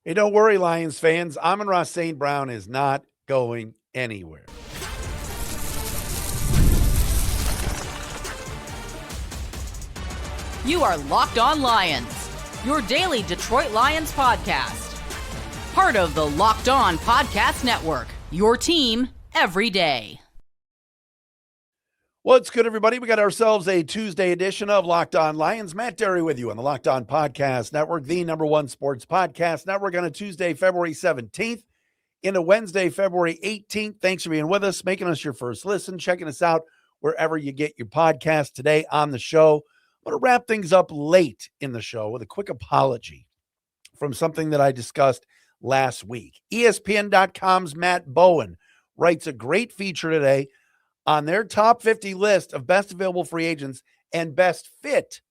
Hey, don't worry, Lions fans. Amon-Ra St. Brown is not going anywhere. You are Locked On Lions, your daily Detroit Lions podcast. Part of the Locked On Podcast Network, your team every day. What's good, everybody? We got ourselves a Tuesday edition of Locked On Lions. Matt Dery with you on the Locked On Podcast Network, the #1 sports podcast network, on a Tuesday, February 17th, into Wednesday, February 18th. Thanks for being with us, making us your first listen, checking us out wherever you get your podcast. Today on the show, I'm going to wrap things up late in the show with a quick apology from something that I discussed last week. ESPN.com's Matt Bowen writes a great feature today on their top 50 list of best available free agents and best fit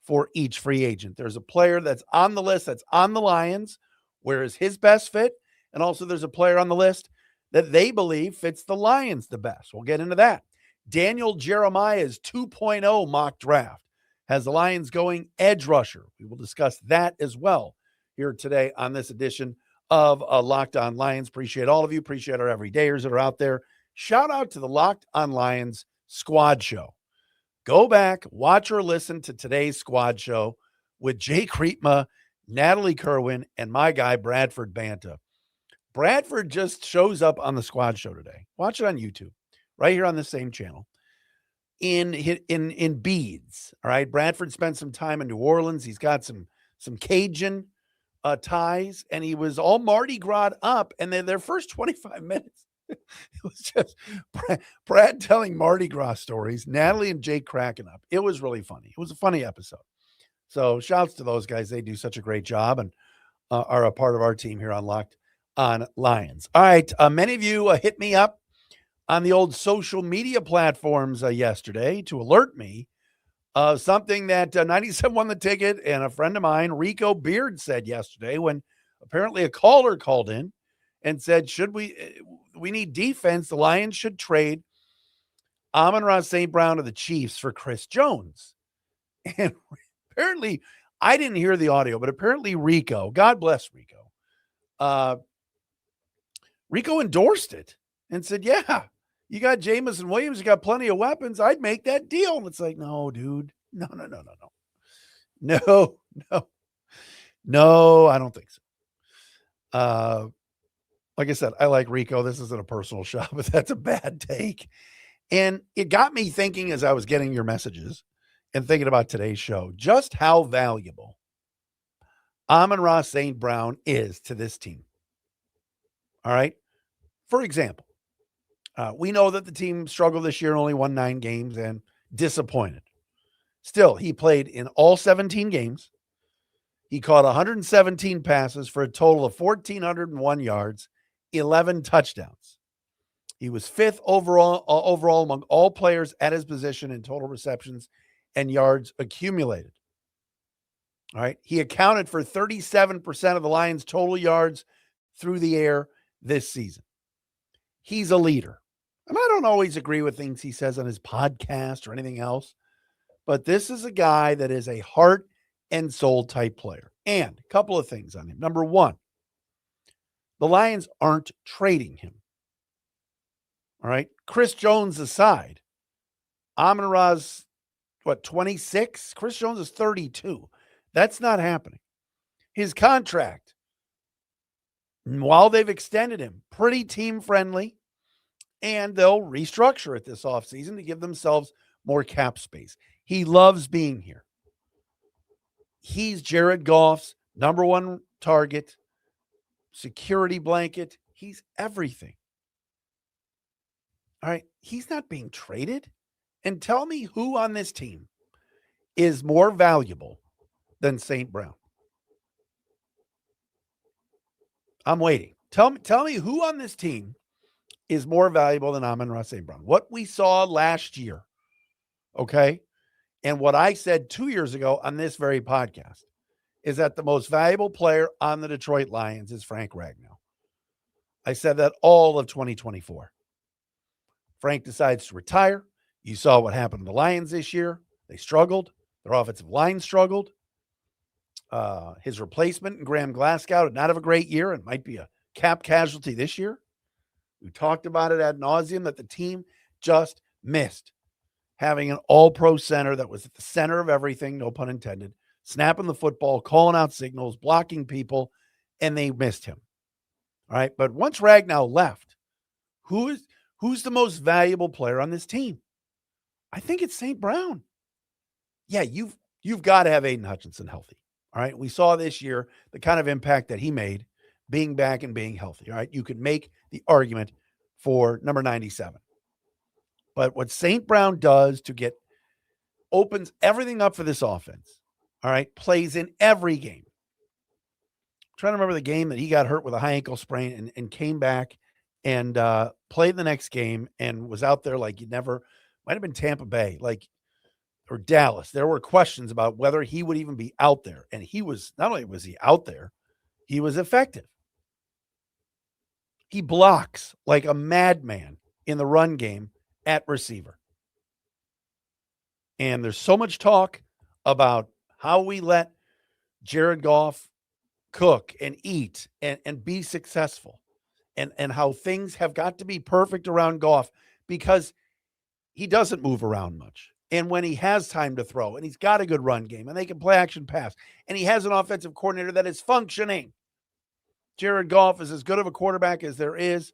for each free agent. There's a player that's on the list that's on the Lions, where is his best fit? And also there's a player on the list that they believe fits the Lions the best. We'll get into that. Daniel Jeremiah's 2.0 mock draft has the Lions going edge rusher. We will discuss that as well here today on this edition of Locked On Lions. Appreciate all of you. Appreciate our everydayers that are out there. Shout out to the Locked On Lions squad show. Go back, watch or listen to today's squad show with Jake Riepma, Natalie Kerwin, and my guy, Bradford Banta. Bradford just shows up on the squad show today. Watch it on YouTube, right here on the same channel, in beads. All right. Bradford spent some time in New Orleans. He's got some Cajun ties, and he was all Mardi Gras up. And then their first 25 minutes, it was just Brad telling Mardi Gras stories, Natalie and Jake cracking up. It was really funny. It was a funny episode. So shouts to those guys. They do such a great job and are a part of our team here on Locked On Lions. All right. Many of you hit me up on the old social media platforms yesterday to alert me of something that 97 Won the Ticket and a friend of mine, Rico Beard, said yesterday when apparently a caller called in and said, we need defense. The Lions should trade Amon-Ra St. Brown to the Chiefs for Chris Jones. And apparently, I didn't hear the audio, but apparently Rico, God bless Rico, Rico endorsed it and said, yeah, you got Jamison Williams, you got plenty of weapons. I'd make that deal. And it's like, no, dude, no. No, I don't think so. Like I said, I like Rico. This isn't a personal shot, but that's a bad take. And it got me thinking as I was getting your messages and thinking about today's show, just how valuable Amon-Ra St. Brown is to this team. All right. For example, we know that the team struggled this year and only won 9 games and disappointed. Still, he played in all 17 games. He caught 117 passes for a total of 1,401 yards, 11 touchdowns. He was 5th overall among all players at his position in total receptions and yards accumulated. All right. He accounted for 37% of the Lions' total yards through the air this season. He's a leader. And I don't always agree with things he says on his podcast or anything else, but this is a guy that is a heart and soul type player. And a couple of things on him. Number one, the Lions aren't trading him. All right. Chris Jones aside, Amon-Ra's 26? Chris Jones is 32. That's not happening. His contract, while they've extended him, pretty team friendly, and they'll restructure it this offseason to give themselves more cap space. He loves being here. He's Jared Goff's #1 target, security blanket. He's everything. All right. He's not being traded. And tell me who on this team is more valuable than St. Brown. I'm waiting. Tell me who on this team is more valuable than Amon-Ra St. Brown. What we saw last year, okay, and what I said 2 years ago on this very podcast is that the most valuable player on the Detroit Lions is Frank Ragnow. I said that all of 2024. Frank decides to retire. You saw what happened to the Lions this year. They struggled. Their offensive line struggled. His replacement, Graham Glasgow, did not have a great year and might be a cap casualty this year. We talked about it ad nauseum that the team just missed having an all-pro center that was at the center of everything, no pun intended, snapping the football, calling out signals, blocking people, and they missed him. All right, but once Ragnow left, who's the most valuable player on this team? I think it's St. Brown. Yeah, you've got to have Aiden Hutchinson healthy. All right, we saw this year the kind of impact that he made being back and being healthy. All right, you could make the argument for number 97. But what St. Brown does opens everything up for this offense. All right, plays in every game. I'm trying to remember the game that he got hurt with a high ankle sprain and came back and played the next game and was out there like might have been Tampa Bay, or Dallas. There were questions about whether he would even be out there. And not only was he out there, he was effective. He blocks like a madman in the run game at receiver. And there's so much talk about how we let Jared Goff cook and eat and be successful and how things have got to be perfect around Goff because he doesn't move around much. And when he has time to throw and he's got a good run game and they can play action pass and he has an offensive coordinator that is functioning, Jared Goff is as good of a quarterback as there is,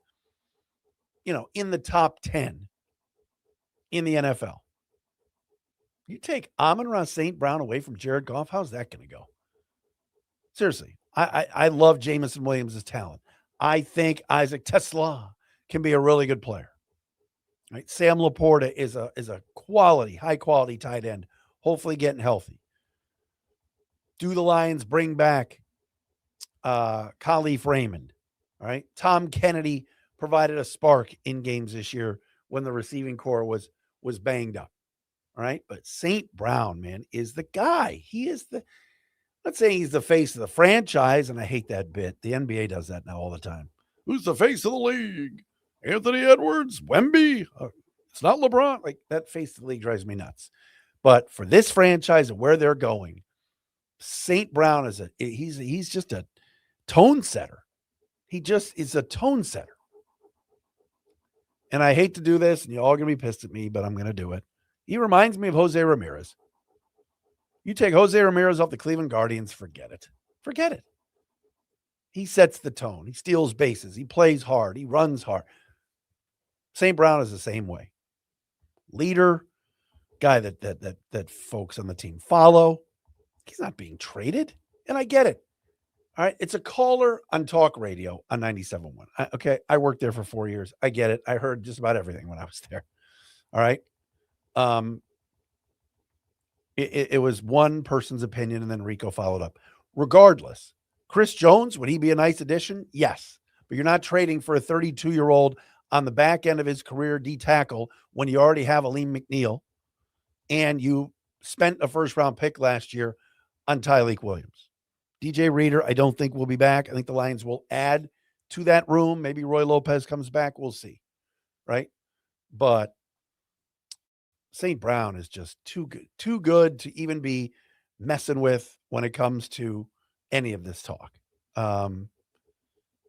in the top 10 in the NFL. You take Amon-Ra St. Brown away from Jared Goff, how's that going to go? Seriously, I love Jameson Williams' talent. I think Isaac Tesla can be a really good player. Right? Sam Laporta is a quality, high quality tight end, hopefully getting healthy. Do the Lions bring back Khalif Raymond? All right. Tom Kennedy provided a spark in games this year when the receiving core was banged up. All right. But St. Brown, man, is the guy. He is let's say he's the face of the franchise. And I hate that bit. The NBA does that now all the time. Who's the face of the league? Anthony Edwards, Wemby. It's not LeBron. Like, that face of the league drives me nuts. But for this franchise and where they're going, St. Brown he's just a tone setter. He just is a tone setter. And I hate to do this, and you're all going to be pissed at me, but I'm going to do it. He reminds me of Jose Ramirez. You take Jose Ramirez off the Cleveland Guardians, forget it. Forget it. He sets the tone. He steals bases. He plays hard. He runs hard. St. Brown is the same way. Leader, guy that folks on the team follow. He's not being traded, and I get it. All right, it's a caller on talk radio on 97.1. Okay, I worked there for 4 years. I get it. I heard just about everything when I was there. All right. It was one person's opinion, and then Rico followed up. Regardless, Chris Jones, would he be a nice addition? Yes, but you're not trading for a 32-year-old on the back end of his career D-tackle when you already have Aleem McNeil, and you spent a first-round pick last year on Tyleik Williams. DJ Reader, I don't think will be back. I think the Lions will add to that room. Maybe Roy Lopez comes back. We'll see, right? But St. Brown is just too good to even be messing with when it comes to any of this talk.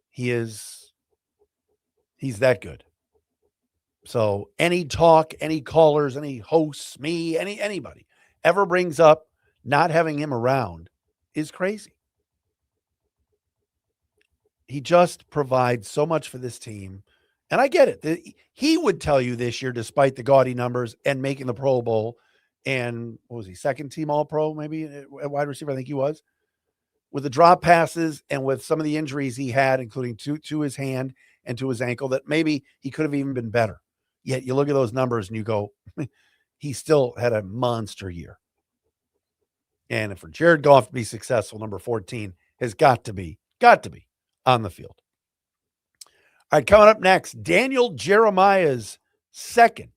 He's that good. So any talk, any callers, any hosts, me, anybody ever brings up not having him around is crazy. He just provides so much for this team. And I get it. He would tell you this year, despite the gaudy numbers and making the Pro Bowl, and what was he, second team All-Pro, maybe at wide receiver, I think he was, with the drop passes and with some of the injuries he had, including to his hand and to his ankle, that maybe he could have even been better. Yet you look at those numbers and you go, he still had a monster year. And for Jared Goff to be successful, number 14 has got to be on the field. All right, coming up next, Daniel Jeremiah's second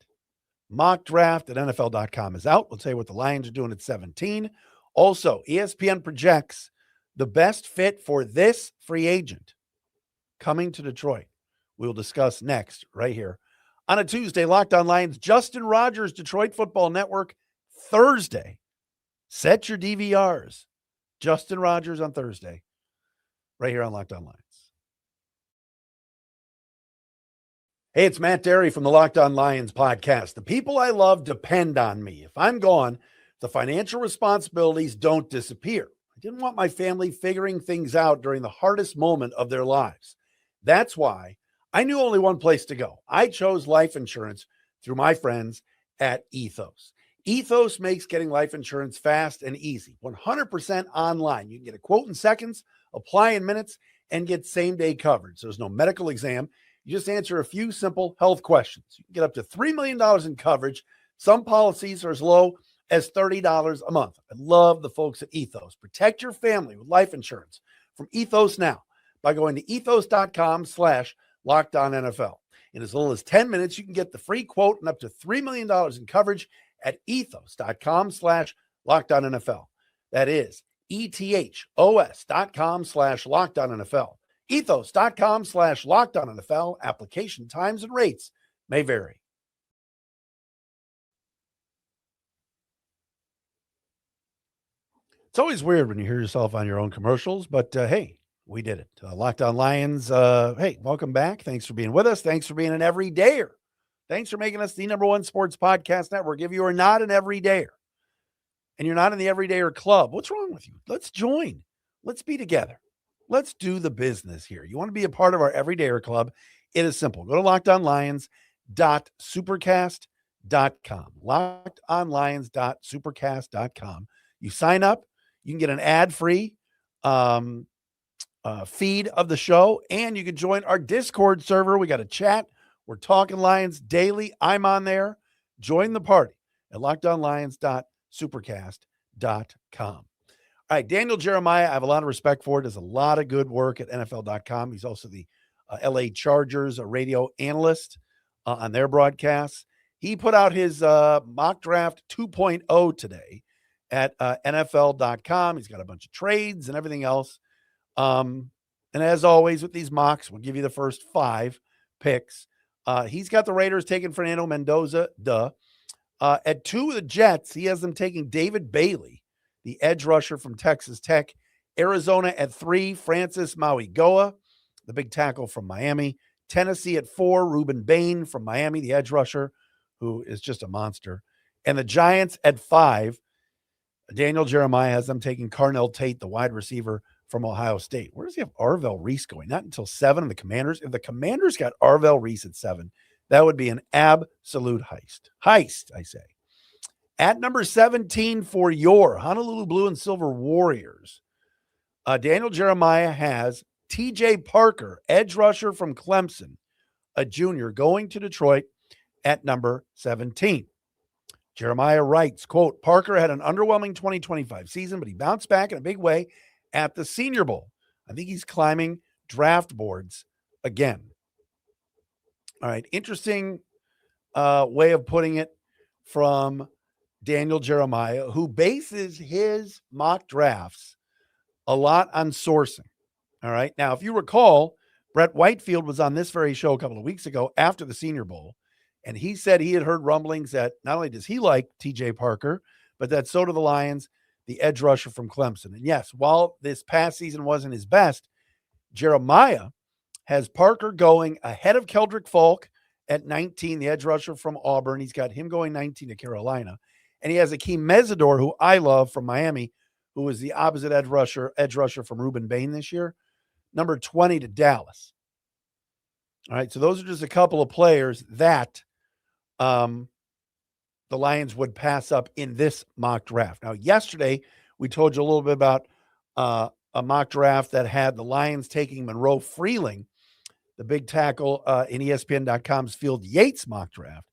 mock draft at NFL.com is out. We'll tell you what the Lions are doing at 17. Also, ESPN projects the best fit for this free agent coming to Detroit. We'll discuss next right here on a Tuesday. Locked On Lions, Justin Rogers, Detroit Football Network, Thursday. Set your DVRs. Justin Rogers on Thursday, right here on Locked On Lions. Hey, it's Matt Dery from the Locked On Lions podcast. The people I love depend on me. If I'm gone, the financial responsibilities don't disappear. I didn't want my family figuring things out during the hardest moment of their lives. That's why I knew only one place to go. I chose life insurance through my friends at Ethos. Ethos makes getting life insurance fast and easy, 100% online. You can get a quote in seconds, apply in minutes, and get same-day coverage. There's no medical exam. You just answer a few simple health questions. You can get up to $3 million in coverage. Some policies are as low as $30 a month. I love the folks at Ethos. Protect your family with life insurance from Ethos now by going to ethos.com/LockedOnNFL. In as little as 10 minutes, you can get the free quote and up to $3 million in coverage at ethos.com/LockedOnNFL. That is ethos.com/LockedOnNFL. Ethos.com/LockedOnNFL. Application times and rates may vary. It's always weird when you hear yourself on your own commercials, but hey, we did it. Locked On Lions, hey, welcome back. Thanks for being with us. Thanks for being an everydayer. Thanks for making us the #1 sports podcast network. If you are not an everydayer and you're not in the everydayer club, what's wrong with you? Let's join. Let's be together. Let's do the business here. You want to be a part of our everydayer club? It is simple. Go to lockedonlions.supercast.com. Lockedonlions.supercast.com. You sign up. You can get an ad-free feed of the show, and you can join our Discord server. We got a chat. We're talking Lions daily. I'm on there. Join the party at lockedonlions.supercast.com. All right, Daniel Jeremiah, I have a lot of respect for. Does a lot of good work at NFL.com. He's also the LA Chargers radio analyst on their broadcasts. He put out his mock draft 2.0 today at NFL.com. He's got a bunch of trades and everything else. And as always with these mocks, we'll give you the first 5 picks. He's got the Raiders taking Fernando Mendoza. At 2 of the Jets, he has them taking David Bailey, the edge rusher from Texas Tech. Arizona at 3, Francis Mauigoa, the big tackle from Miami. Tennessee at 4, Ruben Bain from Miami, the edge rusher, who is just a monster. And the Giants at 5, Daniel Jeremiah has them taking Carnell Tate, the wide receiver from Ohio State. Where does he have Arvell Reese going? Not until 7 in the Commanders. If the Commanders got Arvell Reese at 7, that would be an absolute heist. Heist, I say. At number 17 for your Honolulu Blue and Silver Warriors, Daniel Jeremiah has TJ Parker, edge rusher from Clemson, a junior, going to Detroit at number 17. Jeremiah writes, quote, Parker had an underwhelming 2025 season, but he bounced back in a big way at the Senior Bowl. I think he's climbing draft boards again. All right, interesting way of putting it from Daniel Jeremiah, who bases his mock drafts a lot on sourcing. All right. Now, if you recall, Brett Whitefield was on this very show a couple of weeks ago after the Senior Bowl, and he said he had heard rumblings that not only does he like TJ Parker, but that so do the Lions, the edge rusher from Clemson. And yes, while this past season wasn't his best, Jeremiah has Parker going ahead of Keldrick Falk at 19, the edge rusher from Auburn. He's got him going 19 to Carolina. And he has Akeem Mesidor, who I love, from Miami, who is the opposite edge rusher from Ruben Bain this year, number 20 to Dallas. All right, so those are just a couple of players that the Lions would pass up in this mock draft. Now, yesterday, we told you a little bit about a mock draft that had the Lions taking Monroe Freeling, the big tackle in ESPN.com's Field Yates mock draft.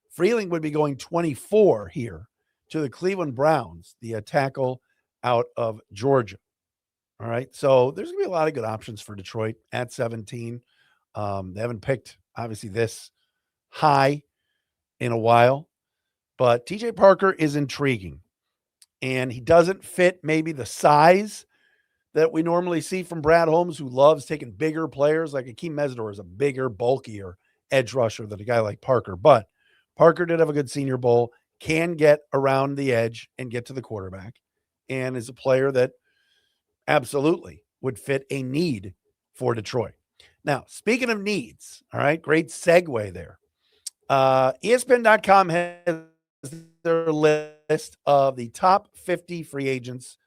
Freeling would be going 24 here to the Cleveland Browns, the tackle out of Georgia. All right, so there's going to be a lot of good options for Detroit at 17. They haven't picked, obviously, this high in a while, but TJ Parker is intriguing, and he doesn't fit maybe the size that we normally see from Brad Holmes, who loves taking bigger players. Like Akeem Mesidor is a bigger, bulkier edge rusher than a guy like Parker, but Parker did have a good Senior Bowl, can get around the edge and get to the quarterback, and is a player that absolutely would fit a need for Detroit. Now, speaking of needs, all right, great segue there. ESPN.com has their list of the top 50 free agents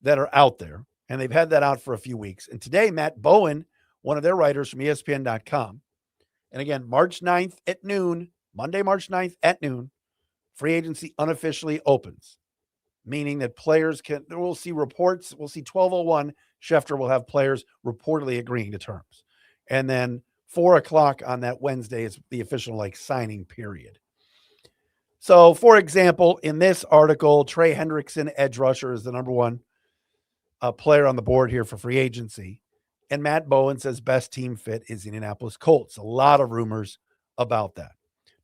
that are out there, and they've had that out for a few weeks. And today, Matt Bowen, one of their writers from ESPN.com, and again, March 9th at noon, Monday, March 9th at noon, free agency unofficially opens, meaning that players we'll see reports, we'll see 12:01, Schefter will have players reportedly agreeing to terms. And then 4:00 on that Wednesday is the official signing period. So, for example, in this article, Trey Hendrickson, edge rusher, is the number one player on the board here for free agency. And Matt Bowen says best team fit is Indianapolis Colts. A lot of rumors about that.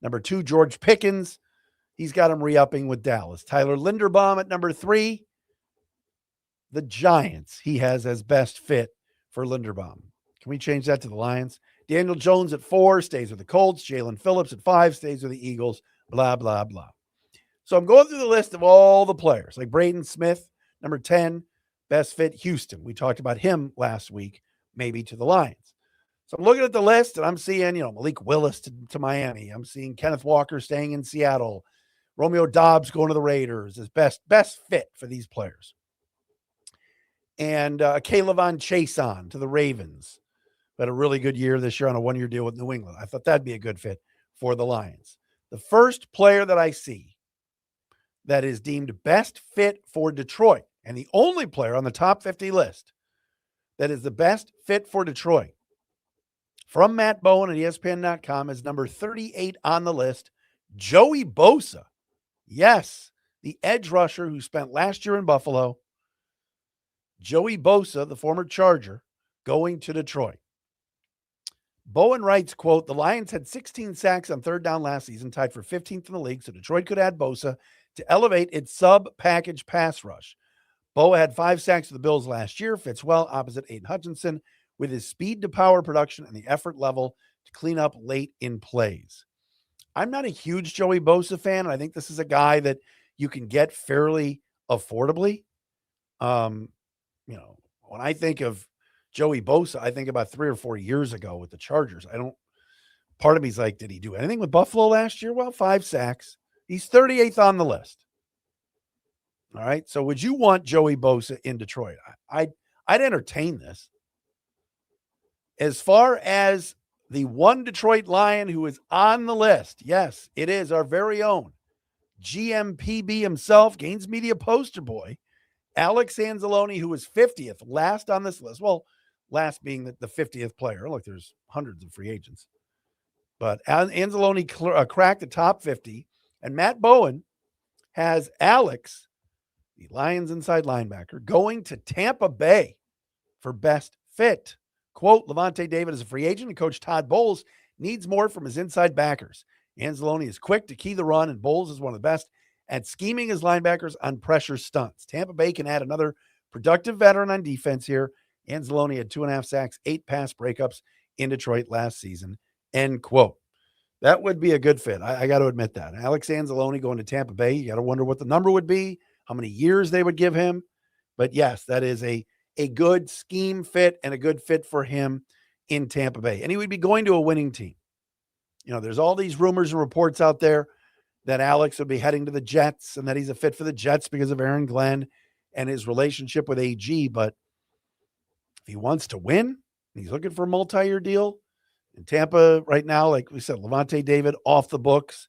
Number 2, George Pickens. He's got him re-upping with Dallas. Tyler Linderbaum at number 3. The Giants he has as best fit for Linderbaum. Can we change that to the Lions? Daniel Jones at 4, stays with the Colts. Jalen Phillips at 5, stays with the Eagles. Blah, blah, blah. So I'm going through the list of all the players, like Braden Smith, number 10, best fit Houston. We talked about him last week, maybe to the Lions. So I'm looking at the list and I'm seeing, Malik Willis to Miami. I'm seeing Kenneth Walker staying in Seattle. Romeo Doubs going to the Raiders is best fit for these players. And Kayvon Chason to the Ravens. Had a really good year this year on a one-year deal with New England. I thought that'd be a good fit for the Lions. The first player that I see that is deemed best fit for Detroit, and the only player on the top 50 list that is the best fit for Detroit, from Matt Bowen at ESPN.com, is number 38 on the list, Joey Bosa. Yes, the edge rusher who spent last year in Buffalo. Joey Bosa, the former Charger, going to Detroit. Bowen writes, quote, the Lions had 16 sacks on third down last season, tied for 15th in the league, so Detroit could add Bosa to elevate its sub-package pass rush. Boa had 5 sacks with the Bills last year, fits well opposite Aiden Hutchinson with his speed to power production and the effort level to clean up late in plays. I'm not a huge Joey Bosa fan, and I think this is a guy that you can get fairly affordably. When I think of Joey Bosa, I think about 3 or 4 years ago with the Chargers. Part of me's like, did he do anything with Buffalo last year? Well, 5 sacks. He's 38th on the list. All right. So would you want Joey Bosa in Detroit? I'd entertain this. As far as the one Detroit Lion who is on the list, yes, it is our very own GMPB himself, Gaines Media poster boy, Alex Anzalone, who was 50th, last on this list. Well, last being the 50th player. Look, there's hundreds of free agents. But Anzalone cracked the top 50, and Matt Bowen has Alex, the Lions inside linebacker, going to Tampa Bay for best fit. Quote, Levante David is a free agent, and Coach Todd Bowles needs more from his inside backers. Anzalone is quick to key the run, and Bowles is one of the best at scheming his linebackers on pressure stunts. Tampa Bay can add another productive veteran on defense here. Anzalone had 2.5 sacks, 8 pass breakups in Detroit last season. End quote. That would be a good fit. I got to admit that. Alex Anzalone going to Tampa Bay, you got to wonder what the number would be, how many years they would give him. But yes, that is a good scheme fit and a good fit for him in Tampa Bay. And he would be going to a winning team. There's all these rumors and reports out there that Alex would be heading to the Jets and that he's a fit for the Jets because of Aaron Glenn and his relationship with AG. But if he wants to win, he's looking for a multi-year deal. In Tampa right now, like we said, Levante David off the books.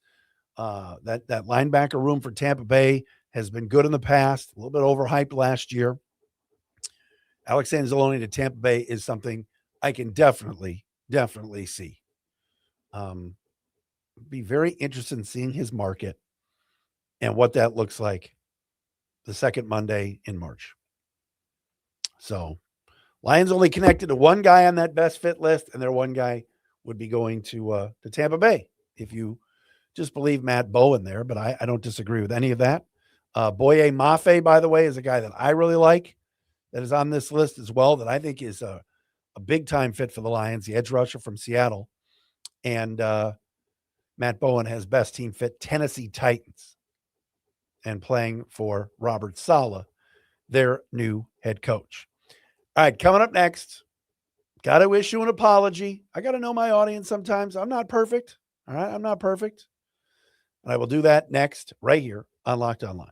That linebacker room for Tampa Bay has been good in the past, a little bit overhyped last year. Alex Anzalone to Tampa Bay is something I can definitely see. Be very interested in seeing his market and what that looks like the second Monday in March. So Lions only connected to one guy on that best fit list, and their one guy would be going to Tampa Bay, if you just believe Matt Bowen there, but I don't disagree with any of that. Boye Mafe, by the way, is a guy that I really like that is on this list as well, that I think is a big-time fit for the Lions, the edge rusher from Seattle. And Matt Bowen has best team fit Tennessee Titans and playing for Robert Saleh, their new head coach. All right, coming up next, got to issue an apology. I got to know my audience sometimes. I'm not perfect. All right, I'm not perfect. And I will do that next, right here on Locked On Lions.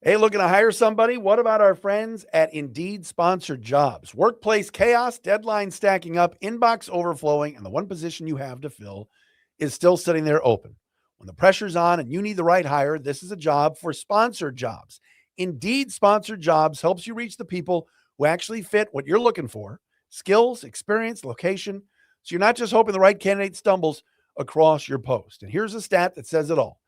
Hey, looking to hire somebody? What about our friends at Indeed Sponsored Jobs? Workplace chaos, deadline stacking up, inbox overflowing, and the one position you have to fill is still sitting there open. When the pressure's on and you need the right hire, this is a job for sponsored jobs. Indeed Sponsored Jobs helps you reach the people who actually fit what you're looking for: skills, experience, location. So you're not just hoping the right candidate stumbles across your post. And here's a stat that says it all.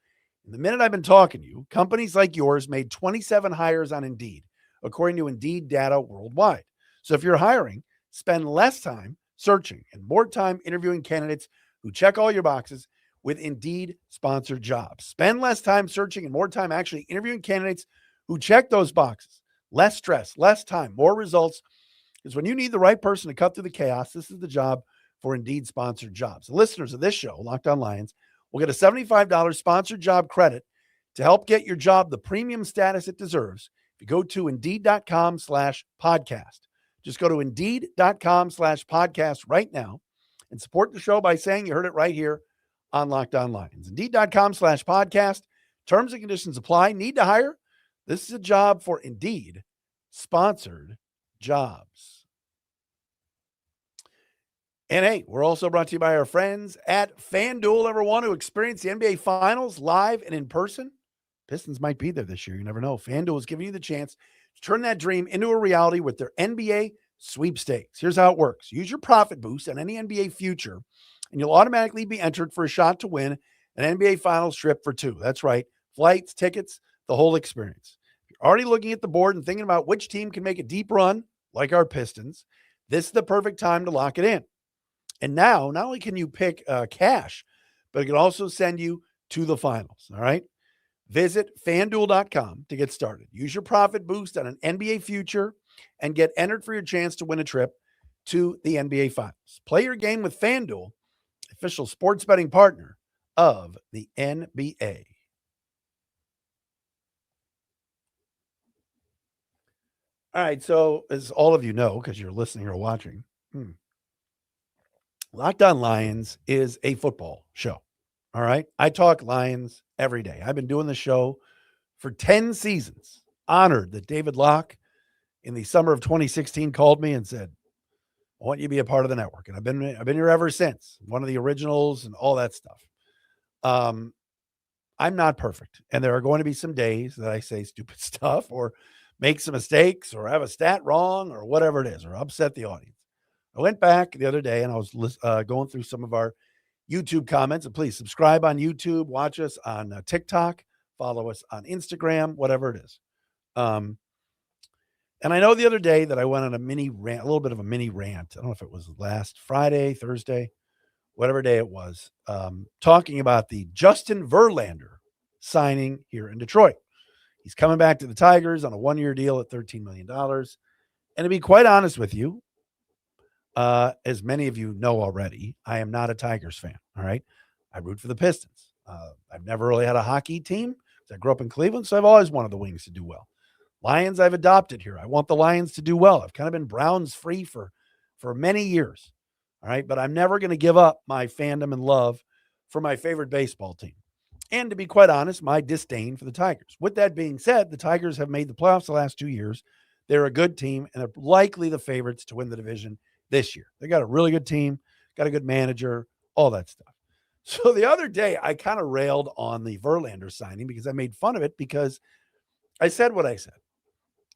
In the minute I've been talking to you, companies like yours made 27 hires on Indeed, according to Indeed data worldwide. So if you're hiring, spend less time searching and more time interviewing candidates who check all your boxes with Indeed Sponsored Jobs. Spend less time searching and more time actually interviewing candidates who check those boxes. Less stress, less time, more results. Because when you need the right person to cut through the chaos, this is the job for Indeed Sponsored Jobs. The listeners of this show, Locked On Lions, will get a $75 sponsored job credit to help get your job the premium status it deserves if you go to Indeed.com/podcast. Just go to Indeed.com/podcast right now and support the show by saying you heard it right here on Locked On Lions. Indeed.com/podcast. Terms and conditions apply. Need to hire? This is a job for Indeed Sponsored Jobs. And hey, we're also brought to you by our friends at FanDuel. Ever want to experience the NBA Finals live and in person? Pistons might be there this year. You never know. FanDuel is giving you the chance to turn that dream into a reality with their NBA sweepstakes. Here's how it works. Use your profit boost on any NBA future, and you'll automatically be entered for a shot to win an NBA Finals trip for two. That's right. Flights, tickets, the whole experience. If you're already looking at the board and thinking about which team can make a deep run, like our Pistons, this is the perfect time to lock it in. And now, not only can you pick cash, but it can also send you to the finals. All right. Visit fanduel.com to get started. Use your profit boost on an NBA future and get entered for your chance to win a trip to the NBA Finals. Play your game with FanDuel, official sports betting partner of the NBA. All right. So, as all of you know, because you're listening or watching, Locked On Lions is a football show. All right. I talk Lions every day. I've been doing the show for 10 seasons. Honored that David Locke in the summer of 2016 called me and said, I want you to be a part of the network. And I've been here ever since. One of the originals and all that stuff. I'm not perfect. And there are going to be some days that I say stupid stuff or make some mistakes or have a stat wrong or whatever it is or upset the audience. I went back the other day and I was going through some of our YouTube comments. And please subscribe on YouTube, watch us on TikTok, follow us on Instagram, whatever it is. And I know the other day that I went on a little bit of a mini rant. I don't know if it was last Friday, Thursday, whatever day it was, talking about the Justin Verlander signing here in Detroit. He's coming back to the Tigers on a one-year deal at $13 million. And to be quite honest with you, as many of you know already, I am not a Tigers fan. All right. I root for the Pistons. I've never really had a hockey team. I grew up in Cleveland, so I've always wanted the Wings to do well. Lions I've adopted here. I want the Lions to do well. I've kind of been Browns free for many years. All right. But I'm never going to give up my fandom and love for my favorite baseball team. And to be quite honest, my disdain for the Tigers. With that being said, the Tigers have made the playoffs the last 2 years. They're a good team, and they're likely the favorites to win the division this year. They got a really good team, got a good manager, all that stuff. So the other day, I kind of railed on the Verlander signing because I made fun of it because I said what I said,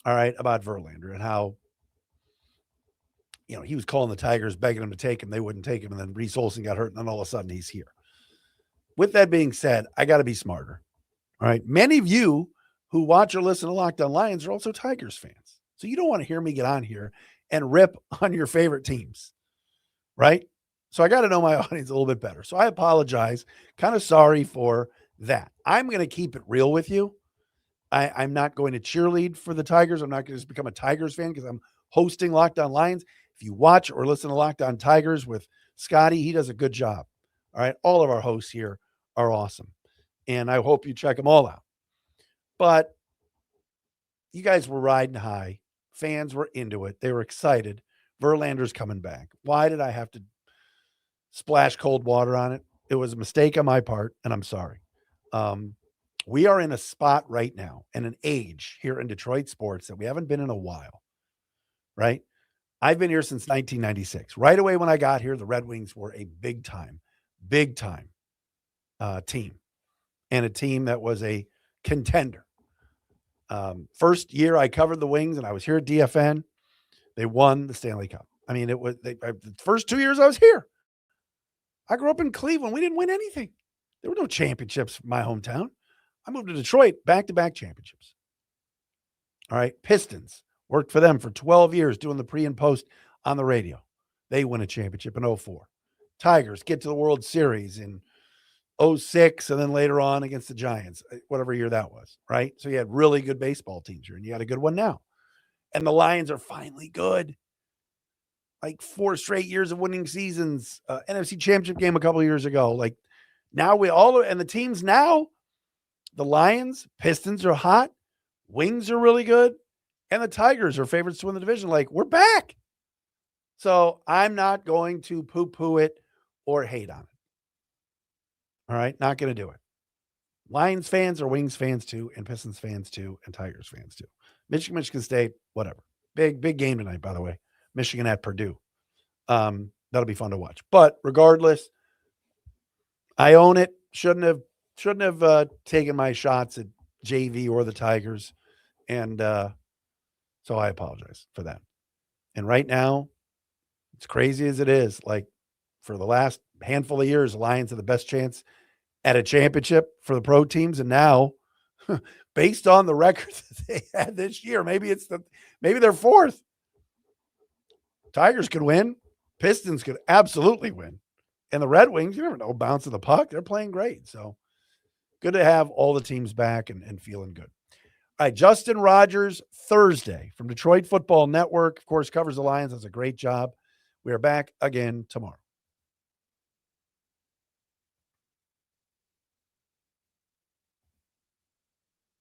all right, about Verlander and how, he was calling the Tigers, begging them to take him. They wouldn't take him. And then Reese Olson got hurt, and then all of a sudden he's here. With that being said, I got to be smarter. All right. Many of you who watch or listen to Locked On Lions are also Tigers fans. So you don't want to hear me get on here and rip on your favorite teams, right? So I got to know my audience a little bit better. So I apologize. Kind of sorry for that. I'm going to keep it real with you. I'm not going to cheerlead for the Tigers. I'm not going to just become a Tigers fan because I'm hosting Locked On Lions. If you watch or listen to Locked On Tigers with Scotty, he does a good job. All right. All of our hosts here are awesome. And I hope you check them all out. But you guys were riding high. Fans were into it. They were excited. Verlander's coming back. Why did I have to splash cold water on it? It was a mistake on my part, and I'm sorry. We are in a spot right now and an age here in Detroit sports that we haven't been in a while, right? I've been here since 1996. Right away when I got here, the Red Wings were a big time team, and a team that was a contender. First year I covered the Wings and I was here at DFN, they won the Stanley Cup. I mean, the first 2 years I was here. I grew up in Cleveland. We didn't win anything. There were no championships in my hometown. I moved to Detroit, back-to-back championships. All right, Pistons. Worked for them for 12 years doing the pre and post on the radio. They win a championship in 2004. Tigers get to the World Series in 2006 and then later on against the Giants, whatever year that was, right? So you had really good baseball teams here, and you got a good one now. And the Lions are finally good. Like 4 straight years of winning seasons, NFC Championship game a couple of years ago. Like now and the teams now, the Lions, Pistons are hot, Wings are really good, and the Tigers are favorites to win the division. Like, we're back. So I'm not going to poo-poo it or hate on it. All right, not going to do it. Lions fans are Wings fans too, and Pistons fans too, and Tigers fans too. Michigan State, whatever. Big game tonight, by the way. Michigan at Purdue. That'll be fun to watch. But regardless, I own it. Shouldn't have taken my shots at JV or the Tigers. And so I apologize for that. And right now, as crazy as it is, like for the last handful of years, the Lions have the best chance at a championship for the pro teams. And now, based on the record that they had this year, maybe they're fourth. Tigers could win. Pistons could absolutely win. And the Red Wings, you never know, bouncing the puck. They're playing great. So good to have all the teams back and feeling good. All right, Justin Rogers, Thursday from Detroit Football Network, of course, covers the Lions. Does a great job. We are back again tomorrow.